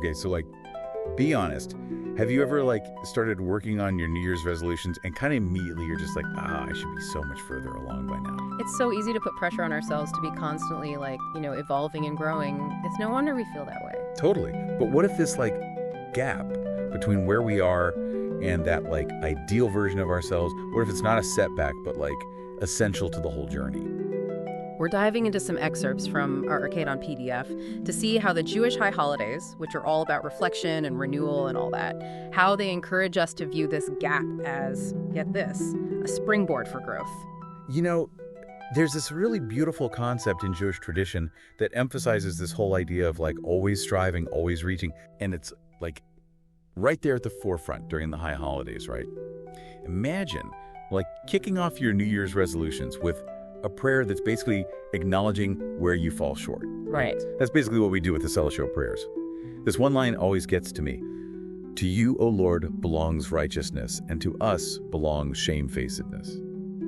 Okay, so like, be honest. Have you ever like started working on your New Year's resolutions and kind of immediately you're just like, I should be so much further along by now? It's so easy to put pressure on ourselves to be constantly like, evolving and growing. It's no wonder we feel that way. Totally. But what if this like gap between where we are and that like ideal version of ourselves, what if it's not a setback, but like essential to the whole journey? We're diving into some excerpts from our Arcade on PDF to see how the Jewish high holidays, which are all about reflection and renewal and all that, how they encourage us to view this gap as, get this, a springboard for growth. There's this really beautiful concept in Jewish tradition that emphasizes this whole idea of like always striving, always reaching. And it's like right there at the forefront during the high holidays, right? Imagine like kicking off your New Year's resolutions with a prayer that's basically acknowledging where you fall short. Right. That's basically what we do with the Celestial prayers. This one line always gets to me. To you, O Lord, belongs righteousness, and to us belongs shamefacedness.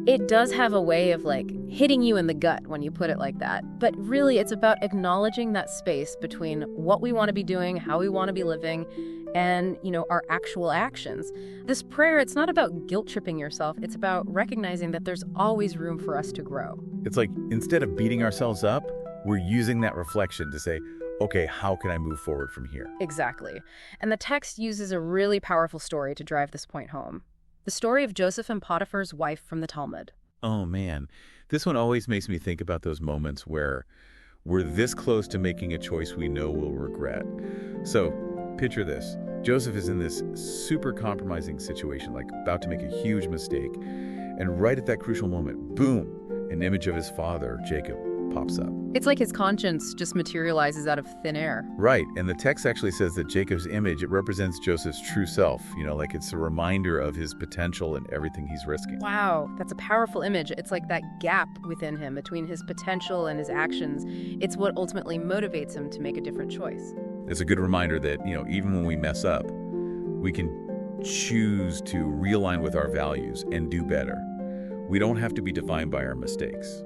It does have a way of like hitting you in the gut when you put it like that. But really, it's about acknowledging that space between what we want to be doing, how we want to be living, and, our actual actions. This prayer, it's not about guilt-tripping yourself. It's about recognizing that there's always room for us to grow. It's like instead of beating ourselves up, we're using that reflection to say, okay, how can I move forward from here? Exactly. And the text uses a really powerful story to drive this point home. The story of Joseph and Potiphar's wife from the Talmud. Oh, man. This one always makes me think about those moments where we're this close to making a choice we know we'll regret. So, picture this. Joseph is in this super compromising situation, like about to make a huge mistake. And right at that crucial moment, boom, an image of his father, Jacob, pops up. It's like his conscience just materializes out of thin air. Right, and the text actually says that Jacob's image, it represents Joseph's true self. Like it's a reminder of his potential and everything he's risking. Wow, that's a powerful image. It's like that gap within him between his potential and his actions. It's what ultimately motivates him to make a different choice. It's a good reminder that, even when we mess up, we can choose to realign with our values and do better. We don't have to be defined by our mistakes.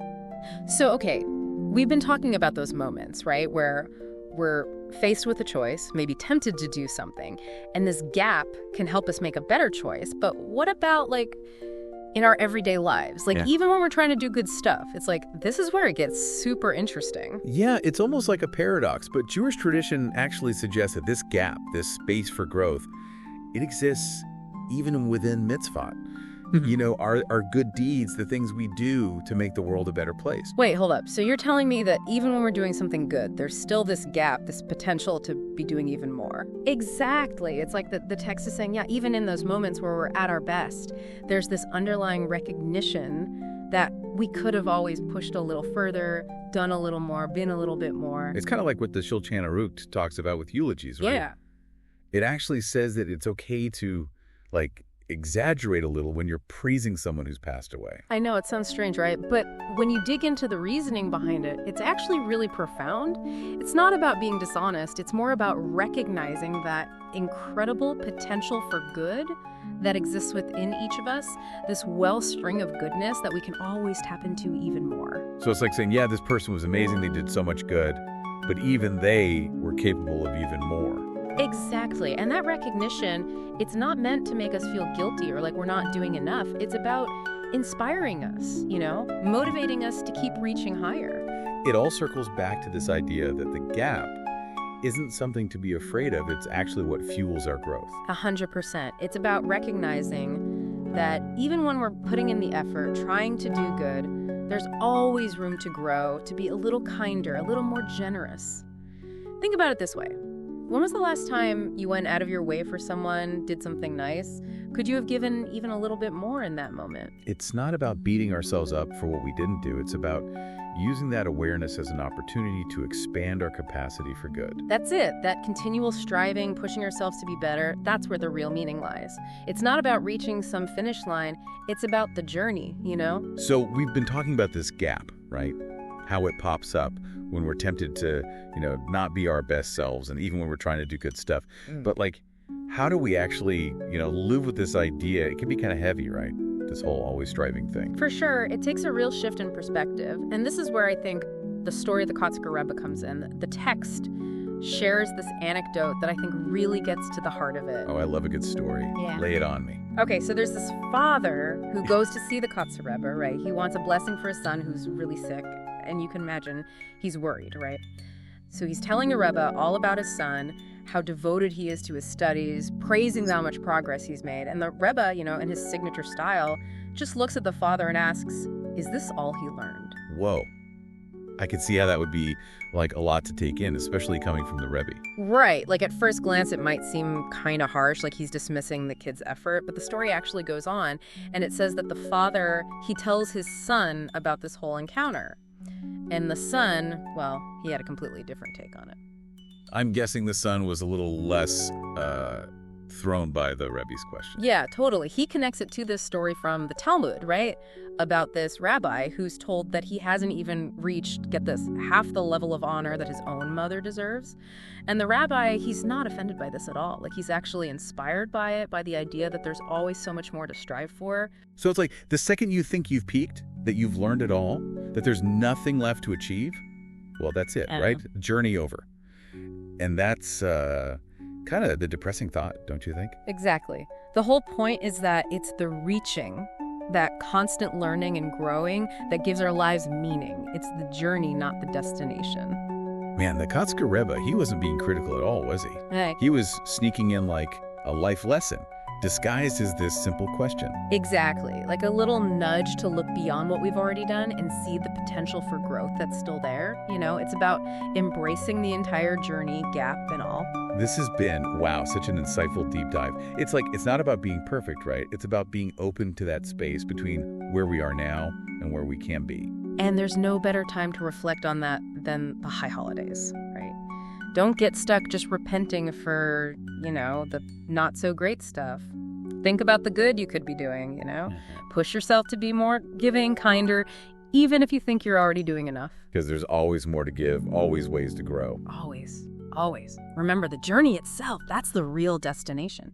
So, okay, we've been talking about those moments, right, where we're faced with a choice, maybe tempted to do something, and this gap can help us make a better choice. But what about, like, in our everyday lives? Like, even when we're trying to do good stuff, it's like, this is where it gets super interesting. Yeah, it's almost like a paradox, but Jewish tradition actually suggests that this gap, this space for growth, it exists even within mitzvot. Our good deeds, the things we do to make the world a better place. Wait, hold up. So you're telling me that even when we're doing something good, there's still this gap, this potential to be doing even more? Exactly. It's like the text is saying, yeah, even in those moments where we're at our best, there's this underlying recognition that we could have always pushed a little further, done a little more, been a little bit more. It's kind of like what the Shulchan Aruch talks about with eulogies, right? Yeah. It actually says that it's okay to, like, exaggerate a little when you're praising someone who's passed away. I know, it sounds strange, right? But when you dig into the reasoning behind it, it's actually really profound. It's not about being dishonest. It's more about recognizing that incredible potential for good that exists within each of us, this wellspring of goodness that we can always tap into even more. So it's like saying, yeah, this person was amazing, they did so much good, but even they were capable of even more. Exactly. And that recognition, it's not meant to make us feel guilty or like we're not doing enough. It's about inspiring us, motivating us to keep reaching higher. It all circles back to this idea that the gap isn't something to be afraid of. It's actually what fuels our growth. 100%. It's about recognizing that even when we're putting in the effort, trying to do good, there's always room to grow, to be a little kinder, a little more generous. Think about it this way. When was the last time you went out of your way for someone, did something nice? Could you have given even a little bit more in that moment? It's not about beating ourselves up for what we didn't do. It's about using that awareness as an opportunity to expand our capacity for good. That's it. That continual striving, pushing ourselves to be better, that's where the real meaning lies. It's not about reaching some finish line. It's about the journey, So we've been talking about this gap, right? How it pops up when we're tempted to, not be our best selves, and even when we're trying to do good stuff. But like, how do we actually, live with this idea? It can be kind of heavy, right? This whole always striving thing. For sure. It takes a real shift in perspective. And this is where I think the story of the Kotzker Rebbe comes in. The text shares this anecdote that I think really gets to the heart of it. Oh, I love a good story. Yeah. Lay it on me. Okay, so there's this father who goes to see the Kotzker Rebbe, right? He wants a blessing for his son who's really sick, and you can imagine he's worried, right? So he's telling the Rebbe all about his son, how devoted he is to his studies, praising how much progress he's made. And the Rebbe, in his signature style, just looks at the father and asks, is this all he learned? Whoa. I could see how that would be like a lot to take in, especially coming from the Rebbe. Right. Like at first glance, it might seem kind of harsh, like he's dismissing the kid's effort. But the story actually goes on, and it says that the father, he tells his son about this whole encounter. And the son, well, he had a completely different take on it. I'm guessing the son was a little less thrown by the Rebbe's question. Yeah, totally. He connects it to this story from the Talmud, right? About this rabbi who's told that he hasn't even reached, get this, half the level of honor that his own mother deserves. And the rabbi, he's not offended by this at all. Like, he's actually inspired by it, by the idea that there's always so much more to strive for. So it's like the second you think you've peaked, that you've learned it all, that there's nothing left to achieve, well, that's it, right? Journey over. And that's kind of the depressing thought, don't you think? Exactly. The whole point is that it's the reaching, that constant learning and growing that gives our lives meaning. It's the journey, not the destination. Man, the Kotzker Rebbe, he wasn't being critical at all, was he? Hey. He was sneaking in like a life lesson, disguised as this simple question. Exactly. Like a little nudge to look beyond what we've already done and see the potential for growth that's still there. It's about embracing the entire journey, gap and all. This has been, wow, such an insightful deep dive. It's like, it's not about being perfect, right? It's about being open to that space between where we are now and where we can be. And there's no better time to reflect on that than the high holidays, right? Don't get stuck just repenting for, the not so great stuff. Think about the good you could be doing, Push yourself to be more giving, kinder, even if you think you're already doing enough. Because there's always more to give, always ways to grow. Always. Always. Remember, the journey itself, that's the real destination.